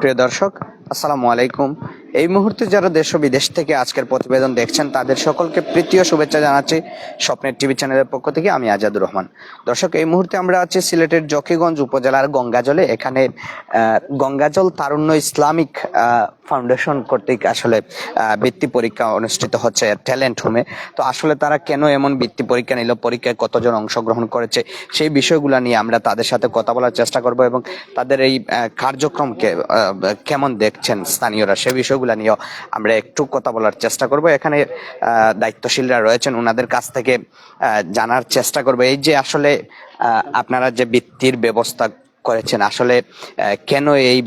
সুপ্রিয় দর্শক, আসসালামু আলাইকুম। এই মুহূর্তে যারা দেশ ও বিদেশ থেকে আজকের প্রতিবেদন দেখছেন তাদের সকলকে প্রীতি ও শুভেচ্ছা জানাচ্ছি স্বপ্নের টিভি চ্যানেলের পক্ষ থেকে। আমি আজাদুর রহমান। দর্শক, এই মুহূর্তে আমরা আছি সিলেটের জকিগঞ্জ উপজেলার গঙ্গাজলে। এখানে গঙ্গাজল তারুণ্য ইসলামিক ফাউন্ডেশন কর্তৃক আসলে বৃত্তি পরীক্ষা অনুষ্ঠিত হচ্ছে ট্যালেন্ট হোমে। তো আসলে তারা কেন এমন বৃত্তি পরীক্ষা নিল, পরীক্ষায় কতজন অংশগ্রহণ করেছে, সেই বিষয়গুলো নিয়ে আমরা তাদের সাথে কথা বলার চেষ্টা করব এবং তাদের এই কার্যক্রমকে কেমন দেখছেন স্থানীয়রা, সেই বিষয়গুলো নিয়েও আমরা একটু কথা বলার চেষ্টা করব। এখানে দায়িত্বশীলরা রয়েছেন, ওনাদের কাছ থেকে জানার চেষ্টা করব এই যে আসলে আপনারা যে বৃত্তির ব্যবস্থা করেছেন, আসলে কেন এই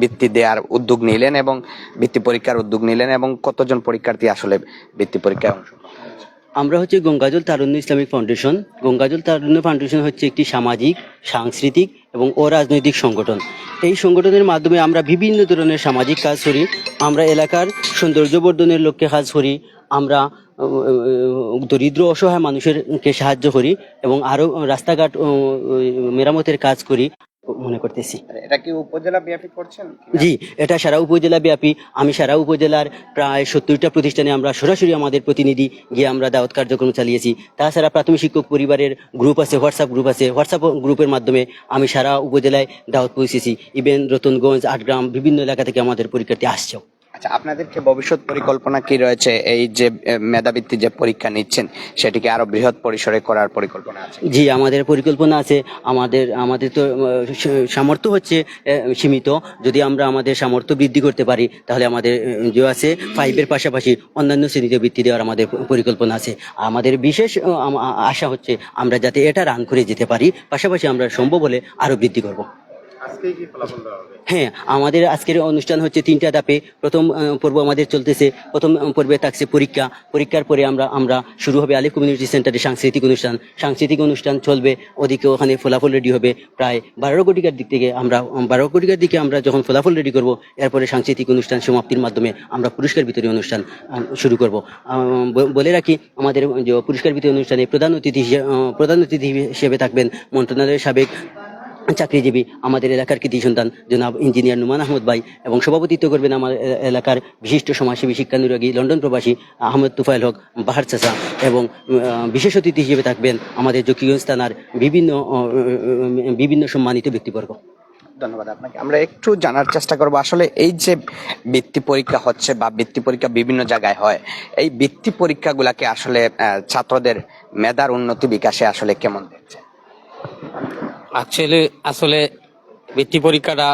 বৃত্তি দেওয়ার উদ্যোগ নিলেন এবং বৃত্তি পরীক্ষার উদ্যোগ নিলেন এবং কতজন পরীক্ষার্থী আসলে বৃত্তি পরীক্ষায় অংশগ্রহণ? আমরা হচ্ছে গঙ্গাজল তারুণ্য ইসলামিক ফাউন্ডেশন। গঙ্গাজল তারুণ্য ফাউন্ডেশন হচ্ছে একটি সামাজিক, সাংস্কৃতিক এবং অরাজনৈতিক সংগঠন। এই সংগঠনের মাধ্যমে আমরা বিভিন্ন ধরনের সামাজিক কাজ করি। আমরা এলাকার সৌন্দর্যবর্ধনের লক্ষ্যে কাজ করি। আমরা দরিদ্র অসহায় মানুষেরকে সাহায্য করি এবং আরো রাস্তাঘাট মেরামতের কাজ করি মনে করতেছি। এটা কি উপজেলা ব্যাপী করছেন? জি, এটা সারা উপজেলা ব্যাপী। আমি সারা উপজেলার প্রায় 70টা প্রতিষ্ঠানে আমরা সরাসরি আমাদের প্রতিনিধি গিয়ে আমরা দাওয়াত কার্যক্রম চালিয়েছি। তাছাড়া প্রাথমিক শিক্ষক পরিবারের গ্রুপ আছে, হোয়াটসঅ্যাপ গ্রুপ আছে। হোয়াটসঅ্যাপ গ্রুপের মাধ্যমে আমি সারা উপজেলায় দাওয়াত পৌঁছেছি। ইভেন রতনগঞ্জ, আটগ্রাম বিভিন্ন এলাকা থেকে আমাদের পরীক্ষার্থী আসছে। আচ্ছা, আপনাদেরকে ভবিষ্যৎ পরিকল্পনা কি রয়েছে? এই যে মেধাবৃত্তি যে পরীক্ষা নিচ্ছেন সেটিকে আরো বৃহৎ পরিসরে করার পরিকল্পনা আছে? জি, আমাদের পরিকল্পনা আছে। আমাদের তো সামর্থ্য হচ্ছে সীমিত। যদি আমরা আমাদের সামর্থ্য বৃদ্ধি করতে পারি তাহলে আমাদের যে আছে 5-এর পাশাপাশি অন্যান্য শ্রেণীতে বৃত্তি দেওয়ার আমাদের পরিকল্পনা আছে। আমাদের বিশেষ আশা হচ্ছে আমরা যাতে এটা রান করে যেতে পারি, পাশাপাশি আমরা সম্ভব হলে আরো বৃদ্ধি করব। হ্যাঁ, আমাদের আজকের অনুষ্ঠান হচ্ছে 3টা ধাপে। প্রথম পর্ব আমাদের চলতেছে। প্রথম পর্বে থাকছে পরীক্ষা। পরীক্ষার পরে আমরা শুরু হবে আলিফ কমিউনিটি সেন্টারে সাংস্কৃতিক অনুষ্ঠান চলবে। ওদিকে ওখানে ফলাফল রেডি হবে প্রায় 12 কোটিকার দিক থেকে। আমরা 12 কোটিকার দিকে আমরা যখন ফলাফল রেডি করব, এরপরে সাংস্কৃতিক অনুষ্ঠান সমাপ্তির মাধ্যমে আমরা পুরস্কার বিতরণী অনুষ্ঠান শুরু করব। বলে রাখি, আমাদের যে পুরস্কার বিতরণী অনুষ্ঠানে প্রধান অতিথি হিসেবে থাকবেন মন্ত্রণালয়ের সাবেক চাকরিজীবী আমাদের এলাকার কৃতি সন্তান জনাব ইঞ্জিনিয়ার নুমান আহমদ ভাই, এবং সভাপতিত্ব করবেন আমার এলাকার বিশিষ্ট সমাজসেবী, শিক্ষানুরাগী, লন্ডন প্রবাসী আহমেদ তুফাইল হক বাহার চাচা, এবং বিশেষ অতিথি হিসেবে থাকবেন আমাদের জকিগঞ্জ থানার বিভিন্ন সম্মানিত ব্যক্তিবর্গ। ধন্যবাদ আপনাকে। আমরা একটু জানার চেষ্টা করবো আসলে এই যে বৃত্তি পরীক্ষা হচ্ছে বা বৃত্তি পরীক্ষা বিভিন্ন জায়গায় হয়, এই বৃত্তি পরীক্ষাগুলাকে আসলে ছাত্রদের মেধার উন্নতি বিকাশে আসলে কেমন দেখছে? আসলে বৃত্তি পরীক্ষাটা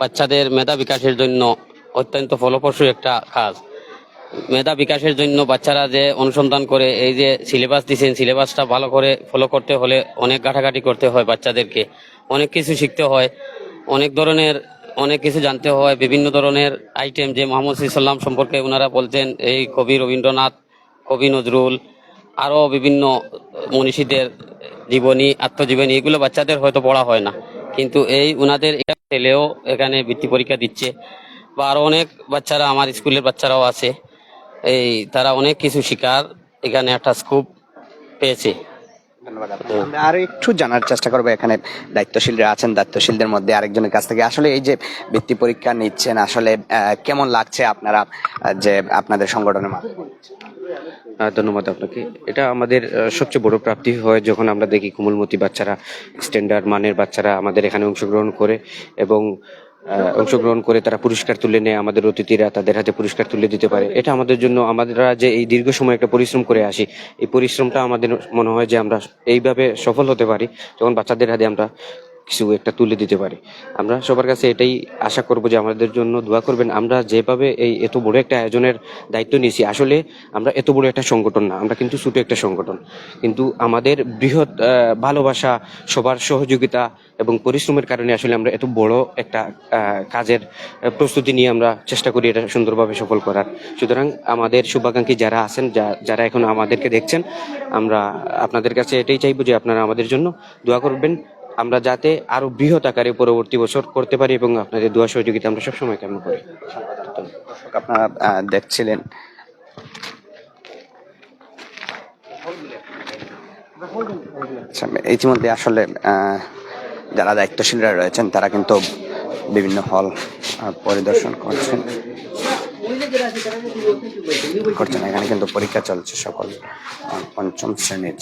বাচ্চাদের মেধা বিকাশের জন্য অত্যন্ত ফলপ্রসূ একটা কাজ। মেধা বিকাশের জন্য বাচ্চারা যে অনুসন্ধান করে, এই যে সিলেবাস দিচ্ছেন, সিলেবাসটা ভালো করে ফলো করতে হলে অনেক ঘাটাঘাটি করতে হয়, বাচ্চাদেরকে অনেক কিছু শিখতে হয়, অনেক কিছু জানতে হয়। বিভিন্ন ধরনের আইটেম, যে মোহাম্মদ সাল্লাম সম্পর্কে ওনারা বলতেন, এই কবি রবীন্দ্রনাথ, কবি নজরুল, আরও বিভিন্ন মনীষীদের জীবনী, আত্মজীবনী, এগুলো বাচ্চাদের হয়তো পড়া হয় না, কিন্তু এই ওনাদের ছেলেও এখানে বৃত্তি পরীক্ষা দিচ্ছে। বা আরো অনেক বাচ্চারা, আমার স্কুলের বাচ্চারাও আছে, তারা অনেক কিছু শিকার এখানে একটা স্কোপ পেয়েছে। ধন্যবাদ। আমরা আরো একটু জানার চেষ্টা করবো, এখানে দায়িত্বশীলরা আছেন, দায়িত্বশীলদের মধ্যে আরেকজনের কাছ থেকে আসলে এই যে বৃত্তি পরীক্ষা নিচ্ছেন আসলে কেমন লাগছে আপনারা যে আপনাদের সংগঠনের মাধ্যমে? ধন্যবাদ আপনাকে। এটা আমাদের সবচেয়ে বড় প্রাপ্তি হয় যখন আমরা দেখি কোমলমতি বাচ্চারা, স্ট্যান্ডার্ড মানের বাচ্চারা আমাদের এখানে অংশগ্রহণ করে তারা পুরস্কার তুলে নেয়। আমাদের অতিথিরা তাদের হাতে পুরস্কার তুলে দিতে পারে। এটা আমাদের জন্য, আমরা যে এই দীর্ঘ সময় একটা পরিশ্রম করে আসি, এই পরিশ্রমটা আমাদের মনে হয় যে আমরা এইভাবে সফল হতে পারি যখন বাচ্চাদের হাতে আমরা কিছু একটা তুলে দিতে পারি। আমরা সবার কাছে এটাই আশা করব যে আমাদের জন্য দোয়া করবেন। আমরা যেভাবে এত বড় একটা আয়োজনের দায়িত্ব নিয়েছি, আসলে আমরা এত বড় একটা সংগঠন না, আমরা কিন্তু ছোট একটা সংগঠন, কিন্তু আমাদের বৃহৎ ভালোবাসা, সবার সহযোগিতা এবং পরিশ্রমের কারণে আসলে আমরা এত বড় একটা কাজের প্রস্তুতি নিয়ে আমরা চেষ্টা করি এটা সুন্দরভাবে সফল করার। সুতরাং আমাদের শুভাকাঙ্ক্ষী যারা আছেন, যারা এখন আমাদেরকে দেখছেন, আমরা আপনাদের কাছে এটাই চাইবো যে আপনারা আমাদের জন্য দোয়া করবেন, আমরা যাতে আরো বৃহৎ আকারে পরবর্তী বছর করতে পারি, এবং আপনাদের দোয়া সহযোগিতা আমরা সবসময় কামনা করি। আপনারা দেখছিলেন ইতিমধ্যে আসলে যারা দায়িত্বশীলরা রয়েছেন তারা কিন্তু বিভিন্ন হল পরিদর্শন করছেন। এখানে কিন্তু পরীক্ষা চলছে, সকল পঞ্চম শ্রেণীর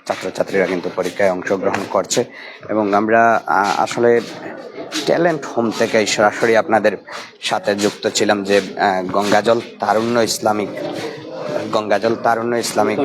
ছাত্রছাত্রীরা কিন্তু পরীক্ষায় অংশগ্রহণ করছে। এবং আমরা আসলে ট্যালেন্ট হোম থেকে সরাসরি আপনাদের সাথে যুক্ত ছিলাম যে গঙ্গাজল তারুণ্য ইসলামিক